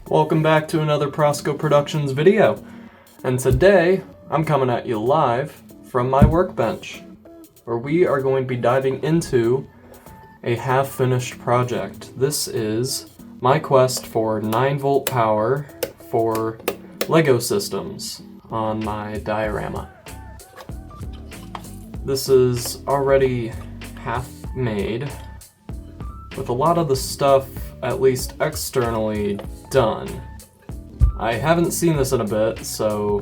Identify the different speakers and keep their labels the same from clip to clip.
Speaker 1: Welcome back to another Proskow Productions video, and today I'm coming at you live from my workbench, where we are going to be diving into a half-finished project. This is my quest for 9-volt power for Lego systems on my diorama. This is already half made, with a lot of the stuff, at least externally, done. I haven't seen this in a bit, so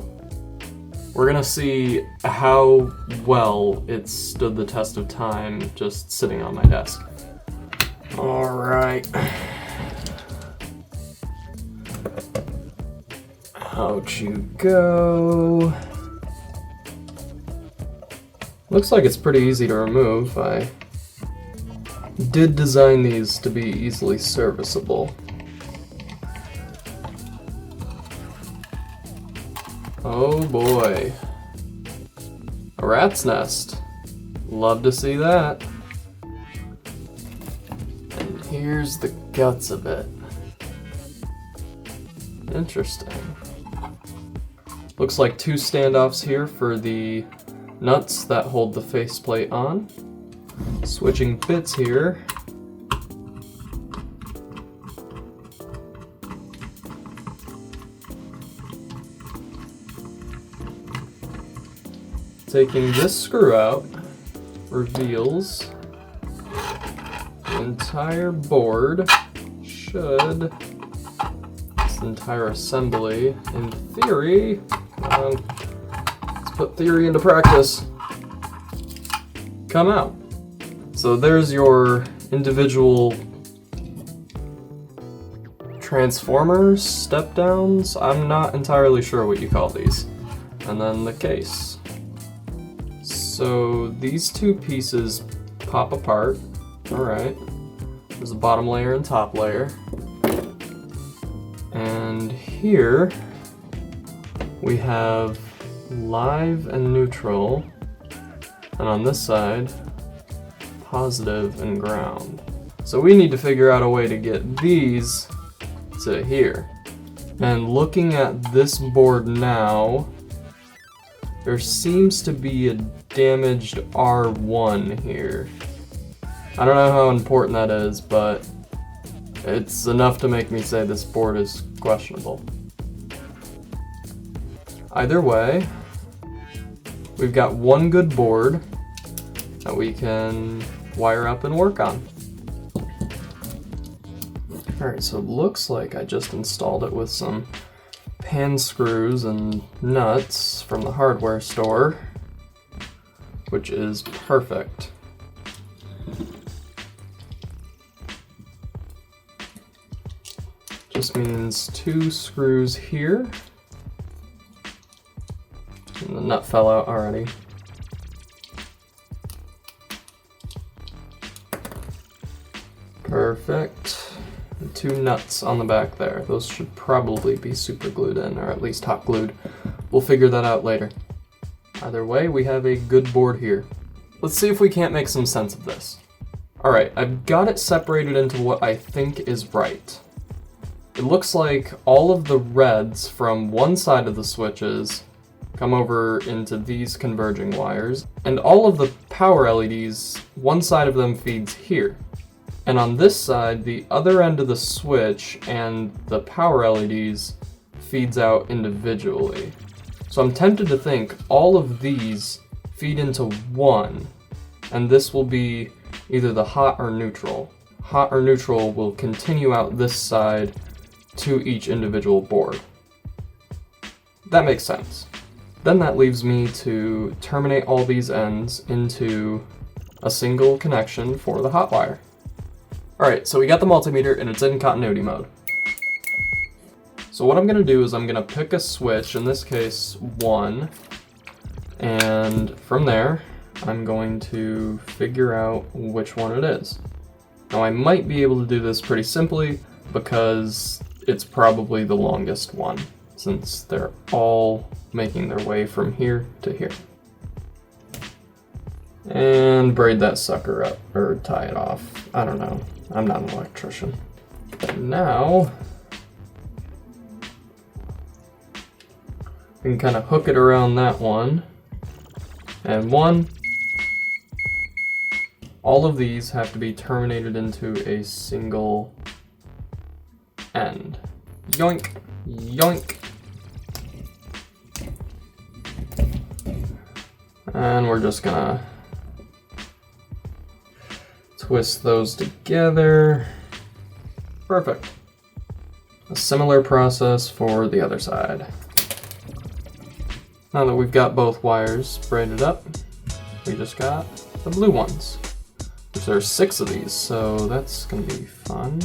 Speaker 1: we're gonna see how well it's stood the test of time just sitting on my desk. Alright. Out you go. Looks like it's pretty easy to remove. I did design these to be easily serviceable. Oh boy. A rat's nest. Love to see that. And here's the guts of it. Interesting. Looks like 2 standoffs here for the nuts that hold the faceplate on. Switching bits here. Taking this screw out reveals the entire board. This entire assembly, in theory, let's put theory into practice, come out. So there's your individual transformers, step downs, I'm not entirely sure what you call these. And then the case. So these 2 pieces pop apart. Alright. There's a bottom layer and top layer. And here we have live and neutral. And on this side, positive and ground. So we need to figure out a way to get these to here. And looking at this board now, there seems to be a damaged R1 here. I don't know how important that is, but it's enough to make me say this board is questionable. Either way, we've got one good board that we can wire up and work on. Alright, so it looks like I just installed it with some pan screws and nuts from the hardware store, which is perfect. Just means 2 screws here. And the nut fell out already. Perfect. And 2 nuts on the back there. Those should probably be super glued in, or at least hot glued. We'll figure that out later. Either way, we have a good board here. Let's see if we can't make some sense of this. Alright, I've got it separated into what I think is right. It looks like all of the reds from one side of the switches come over into these converging wires, and all of the power LEDs, one side of them feeds here. And on this side, the other end of the switch and the power LEDs feeds out individually. So I'm tempted to think all of these feed into one, and this will be either the hot or neutral. Hot or neutral will continue out this side to each individual board. That makes sense. Then that leaves me to terminate all these ends into a single connection for the hot wire. Alright, so we got the multimeter and it's in continuity mode. So what I'm going to do is I'm going to pick a switch, in this case 1, and from there I'm going to figure out which one it is. Now I might be able to do this pretty simply because it's probably the longest one, since they're all making their way from here to here. And braid that sucker up, or tie it off. I don't know. I'm not an electrician. But now, We can kind of hook it around that one. And one. All of these have to be terminated into a single end. Yoink, yoink. And we're just gonna twist those together. Perfect. A similar process for the other side. Now that we've got both wires braided up, we just got the blue ones. Which there are 6 of these, so that's gonna be fun.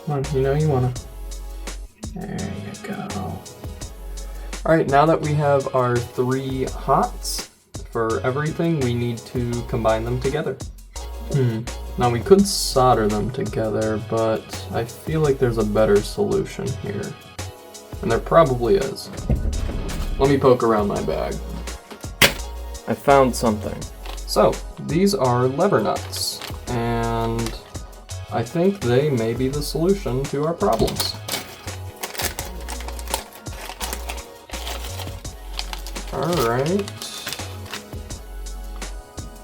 Speaker 1: Come on, you know you wanna. There you go. Alright, now that we have our 3 hots for everything, we need to combine them together. Now we could solder them together, but I feel like there's a better solution here. And there probably is. Let me poke around my bag. I found something. So, these are lever nuts, and I think they may be the solution to our problems. Alright.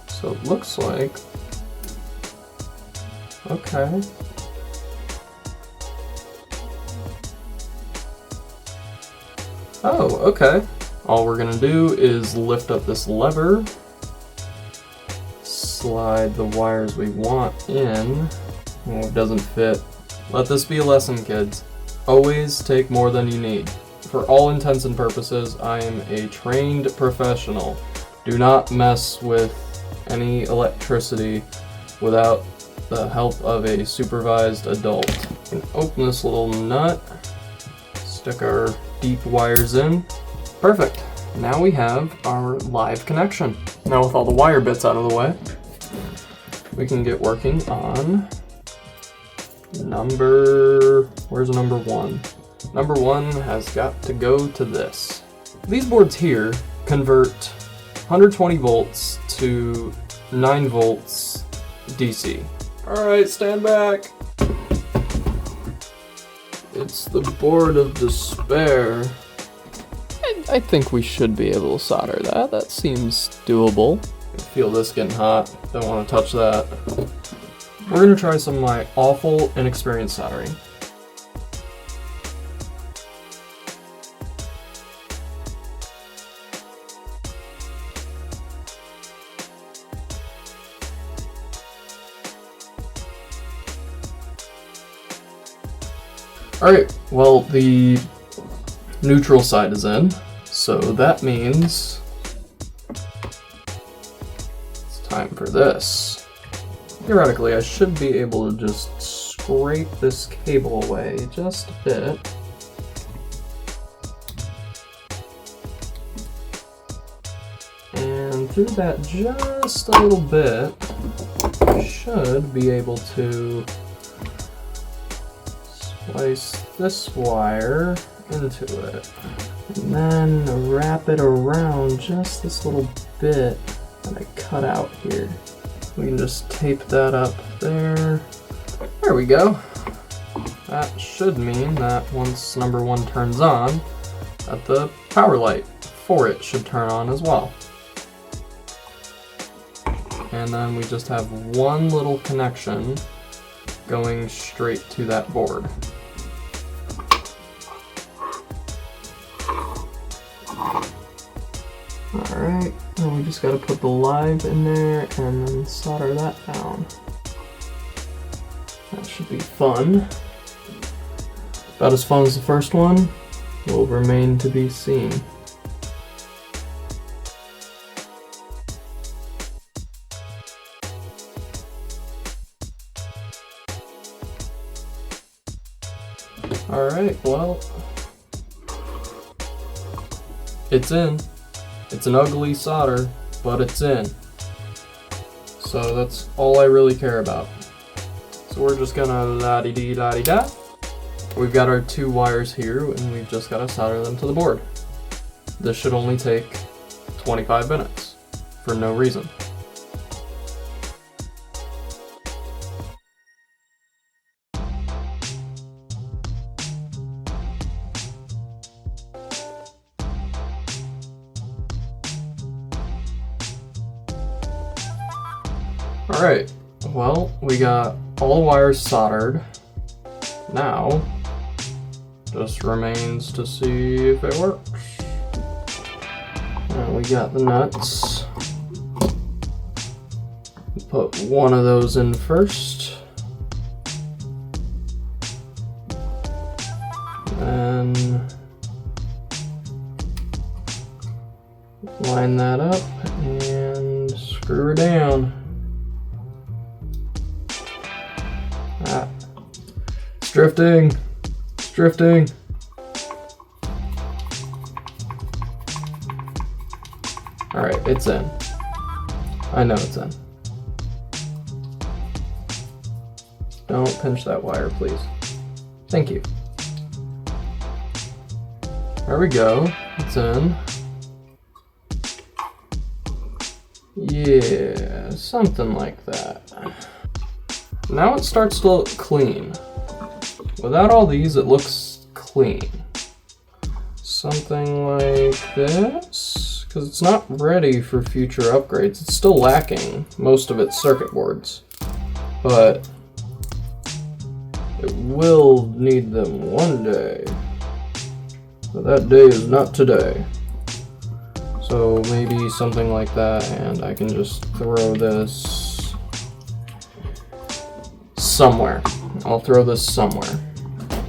Speaker 1: So it looks like... Okay. Oh, okay. All we're gonna do is lift up this lever, slide the wires we want in. Oh, it doesn't fit. Let this be a lesson, kids. Always take more than you need. For all intents and purposes, I am a trained professional. Do not mess with any electricity without the help of a supervised adult. We can open this little nut, stick our deep wires in. Perfect. Now we have our live connection. Now with all the wire bits out of the way, we can get working on where's number 1? Number 1 has got to go to this. These boards here convert 120 volts to 9 volts DC. Alright, stand back. It's the board of despair. I think we should be able to solder that. That seems doable. I feel this getting hot. Don't want to touch that. We're going to try some of my awful inexperienced soldering. Alright, well, the neutral side is in, so that means it's time for this. Theoretically, I should be able to just scrape this cable away just a bit. And through that just a little bit, I should be able to splice this wire into it, and then wrap it around just this little bit that I cut out here. We can just tape that up there. There we go. That should mean that once number 1 turns on, that the power light for it should turn on as well. And then we just have one little connection going straight to that board. Alright, now we just gotta put the live in there and then solder that down. That should be fun. About as fun as the first one, will remain to be seen. Alright, well, it's in. It's an ugly solder, but it's in. So that's all I really care about. So we're just gonna la-di-dee-la-di-da. We've got our 2 wires here, and we've just gotta solder them to the board. This should only take 25 minutes, for no reason. Alright, well, we got all the wires soldered. Now, just remains to see if it works. Now we got the nuts. Put one of those in first. Then line that up and screw her down. Ah, it's drifting. It's drifting. Alright, it's in. I know it's in. Don't pinch that wire, please. Thank you. There we go. It's in. Yeah, something like that. Now it starts to look clean. Without all these, it looks clean. Something like this, because it's not ready for future upgrades. It's still lacking most of its circuit boards, but it will need them one day. But that day is not today. So maybe something like that, and I can just throw this somewhere. I'll throw this somewhere.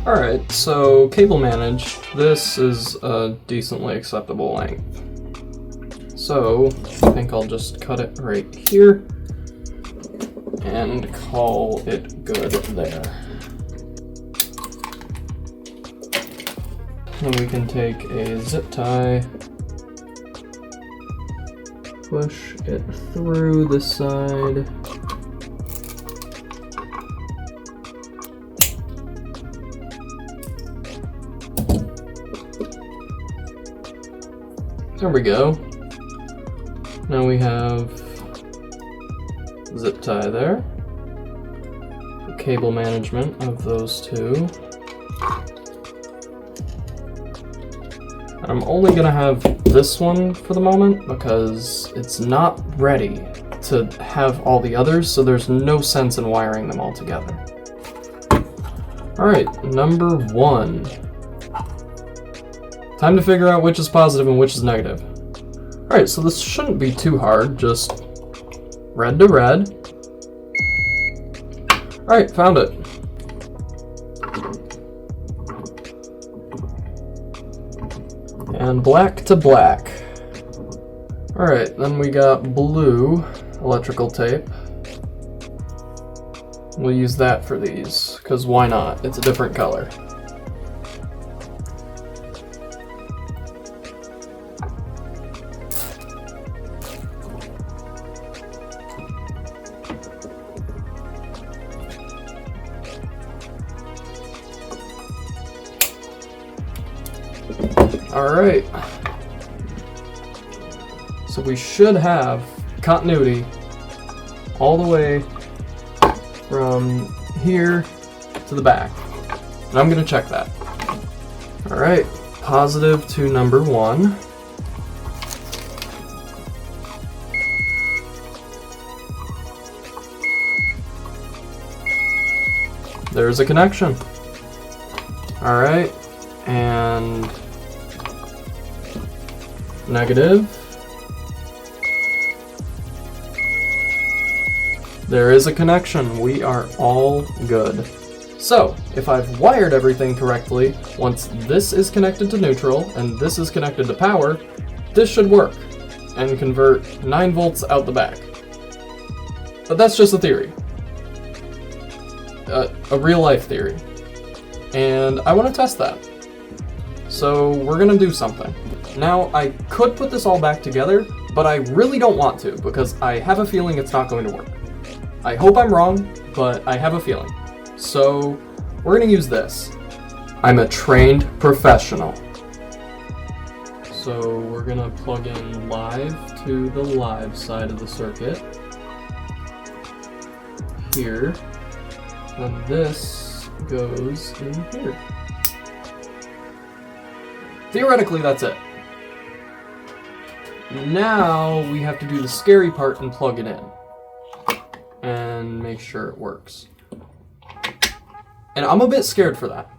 Speaker 1: Alright, so cable managed. This is a decently acceptable length. So I think I'll just cut it right here and call it good there. Then we can take a zip tie, push it through the side. There we go. Now we have zip tie there. The cable management of those two. I'm only gonna have this one for the moment because it's not ready to have all the others, so there's no sense in wiring them all together. Alright, number 1. Time to figure out which is positive and which is negative. Alright, so this shouldn't be too hard, just red to red. Alright, found it. And black to black. Alright, then we got blue electrical tape. We'll use that for these, because why not? It's a different color. Alright, so we should have continuity all the way from here to the back, and I'm going to check that. Alright, positive to number 1. There's a connection. Alright, and negative. There is a connection. We are all good. So, if I've wired everything correctly, once this is connected to neutral and this is connected to power, this should work and convert 9 volts out the back. But that's just a theory. A real life theory. And I want to test that. So we're gonna do something. Now, I could put this all back together, but I really don't want to because I have a feeling it's not going to work. I hope I'm wrong, but I have a feeling. So we're gonna use this. I'm a trained professional. So we're gonna plug in live to the live side of the circuit. Here. And this goes in here. Theoretically, that's it. Now we have to do the scary part and plug it in. and make sure it works. And I'm a bit scared for that.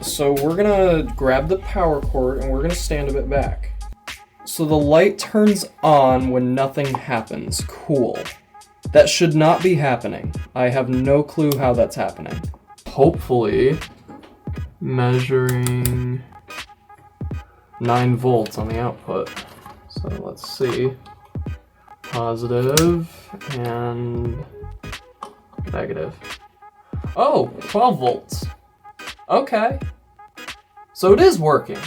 Speaker 1: So we're gonna grab the power cord and we're gonna stand a bit back. So the light turns on when nothing happens. Cool. That should not be happening. I have no clue how that's happening. Hopefully, measuring 9 volts on the output. So let's see. Positive and negative. Oh, 12 volts. Okay. So it is working.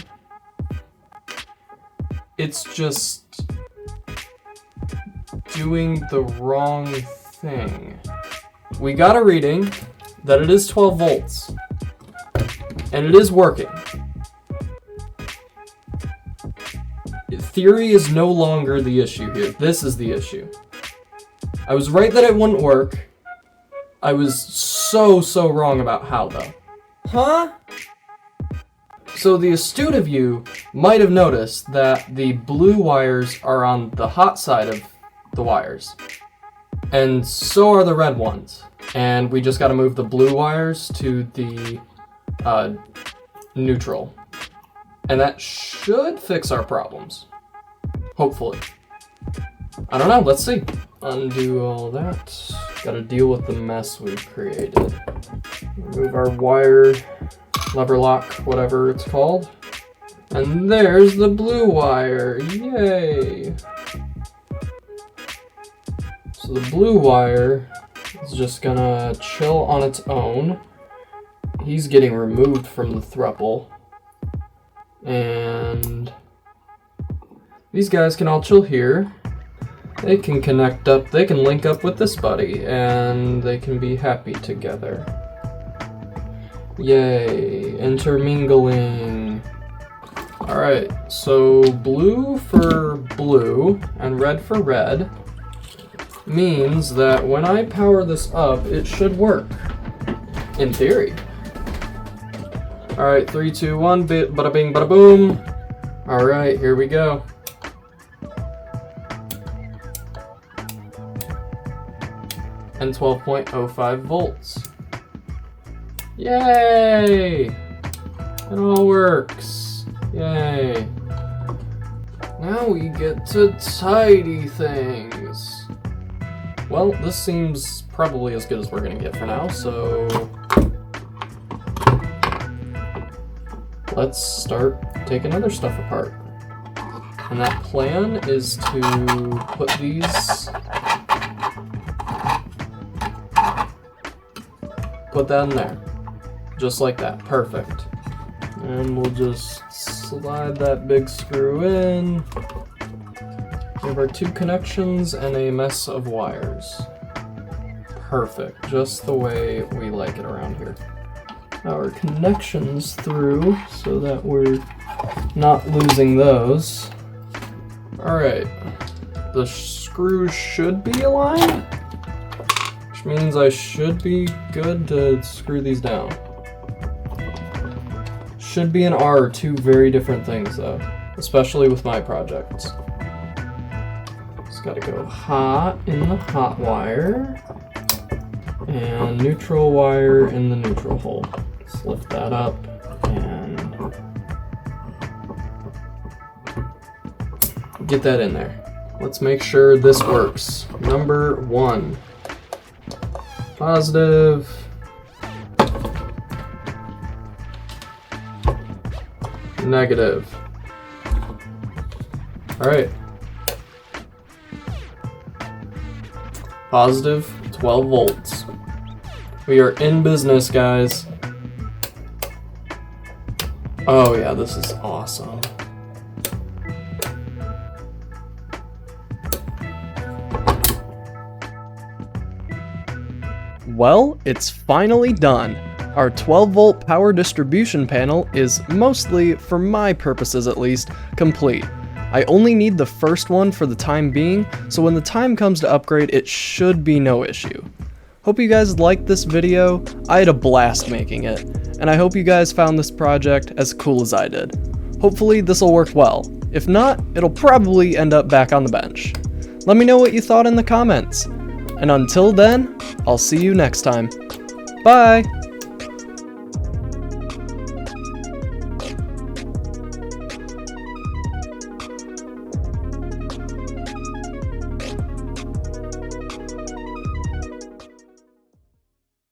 Speaker 1: It's just doing the wrong thing. We got a reading that it is 12 volts. And it is working. Theory is no longer the issue here. This is the issue. I was right that it wouldn't work. I was so wrong about how, though. Huh? So the astute of you might have noticed that the blue wires are on the hot side of the wires. And so are the red ones. And we just gotta move the blue wires to the neutral. And that should fix our problems. Hopefully. I don't know, let's see. Undo all that. Gotta deal with the mess we've created. Remove our wire, lever lock, whatever it's called. And there's the blue wire, yay! So the blue wire is just gonna chill on its own. He's getting removed from the thruple. And these guys can all chill here. They can connect up, they can link up with this buddy, and they can be happy together. Yay, intermingling. Alright, so blue for blue and red for red means that when I power this up, it should work. In theory. Alright, 3, 2, 1, bada bing, bada boom. Alright, here we go. And 12.05 volts. Yay! It all works. Yay. Now we get to tidy things. Well, this seems probably as good as we're gonna get for now, so let's start taking other stuff apart. And that plan is to put these, put that in there. Just like that, perfect. And we'll just slide that big screw in. We have our 2 connections and a mess of wires. Perfect, just the way we like it around here. Our connections through so that we're not losing those. Alright, the screws should be aligned, which means I should be good to screw these down. Should be and are 2 very different things though, especially with my projects. Just gotta go hot in the hot wire and neutral wire in the neutral hole. Let's lift that up and get that in there. Let's make sure this works. Number 1. Positive. Negative. Alright. Positive 12 volts. We are in business, guys. Oh yeah, this is awesome. Well, it's finally done. Our 12-volt power distribution panel is mostly, for my purposes at least, complete. I only need the first one for the time being, so when the time comes to upgrade, it should be no issue. Hope you guys liked this video. I had a blast making it, and I hope you guys found this project as cool as I did. Hopefully this will work well. If not, it'll probably end up back on the bench. Let me know what you thought in the comments. And until then, I'll see you next time. Bye!